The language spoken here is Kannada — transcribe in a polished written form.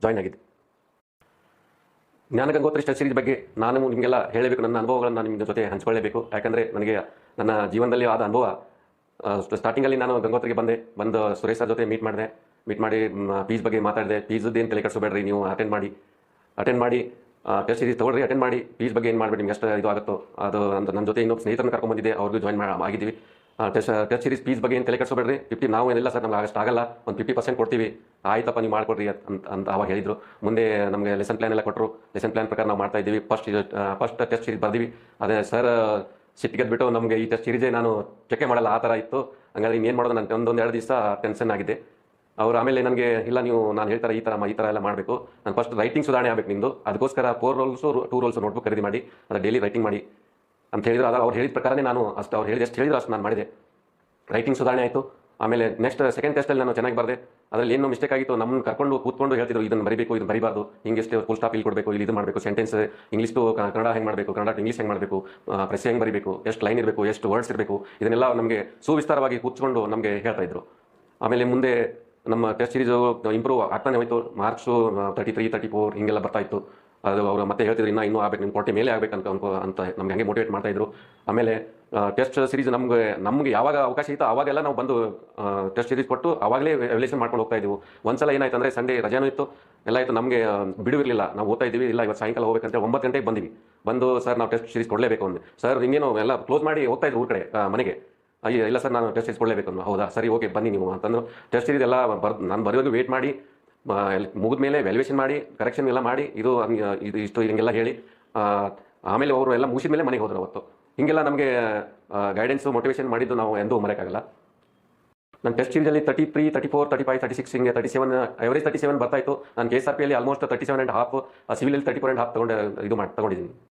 ಜಾಯ್ನ್ ಆಗಿದ್ದೆ. ಜ್ಞಾನಗಂಗೋತ್ರಿ ಟೆಸ್ಟ್ ಸೀರೀಸ್ ಬಗ್ಗೆ ನಾನು ನಿಮಗೆಲ್ಲ ಹೇಳಬೇಕು, ನನ್ನ ಅನುಭವಗಳನ್ನು ನಾನು ನಿಮ್ಮ ಜೊತೆ ಹಂಚಿಕೊಳ್ಳಬೇಕು. ಯಾಕಂದರೆ ನನಗೆ ನನ್ನ ಜೀವನದಲ್ಲಿ ಆದ ಅನುಭವ. ಸ್ಟಾರ್ಟಿಂಗಲ್ಲಿ ನಾನು ಗಂಗೋತ್ರಿಗೆ ಬಂದು ಸುರೇಶ್ ಸರ್ ಜೊತೆ ಮೀಟ್ ಮಾಡಿ ಫೀಸ್ ಬಗ್ಗೆ ಮಾತಾಡಿದೆ. ಫೀಸದ್ದು ಏನು ತಲೆ ಕೆಡಿಸ್ಕೋಬೇಡ್ರಿ, ನೀವು ಅಟೆಂಡ್ ಮಾಡಿ ಟೆಸ್ಟ್ ಸೀರೀಸ್ ತೊಗೊಳ್ರಿ, ಅಟೆಂಡ್ ಮಾಡಿ, ಫೀಸ್ ಬಗ್ಗೆ ಏನು ಮಾಡಬೇಡಿ, ನಿಮ್ಗೆ ಎಷ್ಟು ಇದು ಆಗುತ್ತೋ ಅದು ಅಂತ ನನ್ನ ಜೊತೆ ಇನ್ನೊಬ್ಬ ಸ್ನೇಹಿತರನ್ನು ಕರ್ಕೊಂಡ್ಬಂದಿದ್ದೆ, ಅವ್ರಿಗೂ ಜಾಯ್ನ್ ಆಗಿದ್ದೀವಿ. ಟೆಸ್ಟ್ ಸೀರೀಸ್ ಫೀಸ್ ಬಗ್ಗೆ ಏನು ತಲೆ ಕೆಡಿಸ್ಕೋಬೇಡ್ರಿ, ನಾವು ಏನಿಲ್ಲ ಸರ್, ನಮ್ಗೆ ಅಷ್ಟು ಆಗಲ್ಲ, ಒಂದು 50% ಕೊಡ್ತೀವಿ, ಆಯ್ತಪ್ಪ ನೀವು ಮಾಡಿಕೊಡ್ರಿ ಅಂತ ಅವಾಗ ಹೇಳಿದರು. ಮುಂದೆ ನಮಗೆ ಲೆಸನ್ ಪ್ಲಾನ್ ಎಲ್ಲ ಕೊಟ್ಟರು. ಲೆಸನ್ ಪ್ಲಾನ್ ಪ್ರಕಾರ ನಾವು ಮಾಡ್ತಾ ಇದ್ದೀವಿ. ಫಸ್ಟ್ ಟೆಸ್ಟ್ ಸೀರೀಸ್ ಬರ್ದೀವಿ. ಅದೇ ಸರ್ ಸಿಟ್ಟಿಗೆದ್ಬಿಟ್ಟು ನಮಗೆ ಈ ಟೆಸ್ಟ್ ಸೀರೀಸೇ ನಾನು ಚೆಕ್ಕೆ ಮಾಡಲ್ಲ ಆ ಥರ ಇತ್ತು. ಹಂಗಾದ್ರೆ ಇನ್ನೇನು ಮಾಡೋದು, ನಾನು ಒಂದೊಂದು ದಿವಸ ಟೆನ್ಷನ್ ಆಗಿದೆ. ಅವರು ಆಮೇಲೆ ನನಗೆ ಇಲ್ಲ, ನಾನು ಹೇಳ್ತಾರೆ ಈ ಥರ ಎಲ್ಲ ಮಾಡಬೇಕು, ನಾನು ಫಸ್ಟ್ ರೈಟಿಂಗ್ ಸುಧಾರಣೆ ಆಗಬೇಕು ನಿಮ್ಮದು, ಅದಕ್ಕೋಸ್ಕರ 4 ರೂಲ್ಸು 2 ರೂಲ್ಸು ನೋಟ್ಬುಕ್ ಖರೀದಿ ಮಾಡಿ ಅದು ಡೈಲಿ ರೈಟಿಂಗ್ ಮಾಡಿ ಅಂತ ಹೇಳಿದ್ರು. ಅದು ಅವ್ರು ಹೇಳಿದ ಪ್ರಕಾರನೇ ನಾನು ಅವ್ರು ಎಷ್ಟು ಹೇಳಿದ್ರು ಅಷ್ಟು ನಾನು ಮಾಡಿದೆ. ರೈಟಿಂಗ್ ಸುಧಾರಣೆ ಆಯಿತು. ಆಮೇಲೆ ನೆಕ್ಸ್ಟ್ ಸೆಕೆಂಡ್ ಟೆಸ್ಟಲ್ಲಿ ನಾನು ಚೆನ್ನಾಗಿ ಬರೆದೆ. ಅದರಲ್ಲಿ ಏನೋ ಮಿಸ್ಟೇಕ್ ಆಗಿತ್ತು, ನಮ್ಮನ್ನು ಕೂತ್ಕೊಂಡು ಹೇಳ್ತಿದ್ರು, ಇದನ್ನು ಬರೀಬೇಕು, ಇದನ್ನು ಬರೀಬಾರ್ದು, ಹಿಂಗೆಷ್ಟು ಫುಲ್ ಸ್ಟಾಪ್ ಇಲ್ಲಿ ಕೊಡಬೇಕು, ಇಲ್ಲಿ ಇದು ಮಾಡಬೇಕು, ಸೆಂಟೆನ್ಸ್ ಇಂಗ್ಲೀಷ್ ಟು ಕನ್ನಡ ಹೆಂಗೆ ಮಾಡಬೇಕು, ಕನ್ನಡ ಟು ಇಂಗ್ಲೀಷ್ ಹೆಂಗೆ ಮಾಡಬೇಕು, ಪ್ರೆಸ್ ಹೆಂಗೆ ಬರೀಬೇಕು, ಎಷ್ಟು ಲೈನ್ ಇರಬೇಕು, ಎಷ್ಟು ವರ್ಡ್ಸ್ ಇರಬೇಕು, ಇದನ್ನೆಲ್ಲ ನಮಗೆ ಸುವಿಸ್ತಾರವಾಗಿ ಕೂತ್ಕೊಂಡು ನಮಗೆ ಹೇಳ್ತಾ ಇದ್ರು. ಆಮೇಲೆ ಮುಂದೆ ನಮ್ಮ ಟೆಸ್ಟ್ ಸೀರೀಸು ಇಂಪ್ರೂವ್ ಆಗ್ತಾನೆ ಹೋಯಿತು. ಮಾರ್ಕ್ಸು 33, 34 ಹಿಂಗೆಲ್ಲ ಬರ್ತಾ ಇತ್ತು. ಅದು ಅವರು ಮತ್ತೆ ಹೇಳ್ತಿದ್ರು, ಇನ್ನೂ ಆಗಬೇಕು, ನಿಮ್ಮ 40 ಮೇಲೆ ಆಗಬೇಕು ಅಂತ ನಮ್ಗೆ ಹಂಗೆ ಮೋಟಿವೇಟ್ ಮಾಡ್ತಾಯಿದ್ರು. ಆಮೇಲೆ ಟೆಸ್ಟ್ ಸೀರೀಸ್ ನಮಗೆ ಯಾವಾಗ ಅವಕಾಶ ಇತ್ತು ಆವಾಗೆಲ್ಲ ನಾವು ಬಂದು ಟೆಸ್ಟ್ ಸೀರೀಸ್ ಕೊಟ್ಟು ಆವಾಗಲೇ ಎವ್ಯಾಲ್ಯೂಯೇಷನ್ ಮಾಡ್ಕೊಂಡು ಹೋಗ್ತಾ ಇದ್ದೀವಿ. ಒಂದ್ಸಲ ಏನಾಯ್ತು ಅಂದರೆ ಸಂಡೇ ರಜಾನೂ ಇತ್ತು, ಎಲ್ಲ ಇತ್ತು, ನಮಗೆ ಬಿಡುವಿರಲಿಲ್ಲ, ನಾವು ಓದ್ತಾ ಇದ್ದೀವಿ. ಇಲ್ಲ ಇವತ್ತು ಸಾಯಂಕಾಲ ಹೋಗ್ಬೇಕಂತ 9 ಗಂಟೆಗೆ ಬಂದು ಸರ್ ನಾವು ಟೆಸ್ಟ್ ಸೀರೀಸ್ ಕೊಡಲೇಬೇಕು ಅಂದೆ. ಸರ್ ಹಿಂಗೇನು ಎಲ್ಲ ಕ್ಲೋಸ್ ಮಾಡಿ ಹೋಗ್ತಾ ಇದ್ರು ಊರ ಕಡೆ ಮನೆಗೆ. ಅಯ್ಯೋ ಇಲ್ಲ ಸರ್, ನಾನು ಟೆಸ್ಟ್ ಸೀರೀಸ್ ಕೊಡಲೇಬೇಕು ಅಂದು. ಹೌದಾ ಸರಿ, ಓಕೆ ಬನ್ನಿ ನೀವು ಅಂತಂದ್ರು. ಟೆಸ್ಟ್ ಸೀರೀಸ್ ಎಲ್ಲ ನಾನು ಬರೆಯೋದು ವೇಟ್ ಮಾಡಿ, ಮುಗಿದ ಮೇಲೆ ವ್ಯಾಲ್ಯೂಯೇಷನ್ ಮಾಡಿ, ಕರೆಕ್ಷನ್ ಎಲ್ಲ ಮಾಡಿ, ಇದು ಇಷ್ಟು ಹಿಂಗೆಲ್ಲ ಹೇಳಿ ಆಮೇಲೆ ಅವರು ಎಲ್ಲ ಮುಗಿಸಿದ ಮೇಲೆ ಮನೆಗೆ ಹೋದ್ರು. ಅವತ್ತು ಹಿಂಗೆಲ್ಲ ನಮಗೆ ಗೈಡೆನ್ಸು ಮೋಟಿವೇಶನ್ ಮಾಡಿದ್ದು ನಾವು ಎಂದೂ ಮರೆಯೋಕ್ಕಾಗಲ್ಲ. ನನ್ನ ಟೆಸ್ಟ್ ಸೀರೀಸಲ್ಲಿ 33, 34, 35, 36 ಹಿಂಗೆ 37 ಎವರೇಜ್ 37 ಬರ್ತಾಯಿತ್ತು. ನಾನು KSRP ಅಲ್ಲಿ ಆಲ್ಮೋಸ್ಟ್ 37.5, ಸಿವಿಲಲ್ಲಿ 34.5 ತಗೊಂಡಿದ್ದೀನಿ.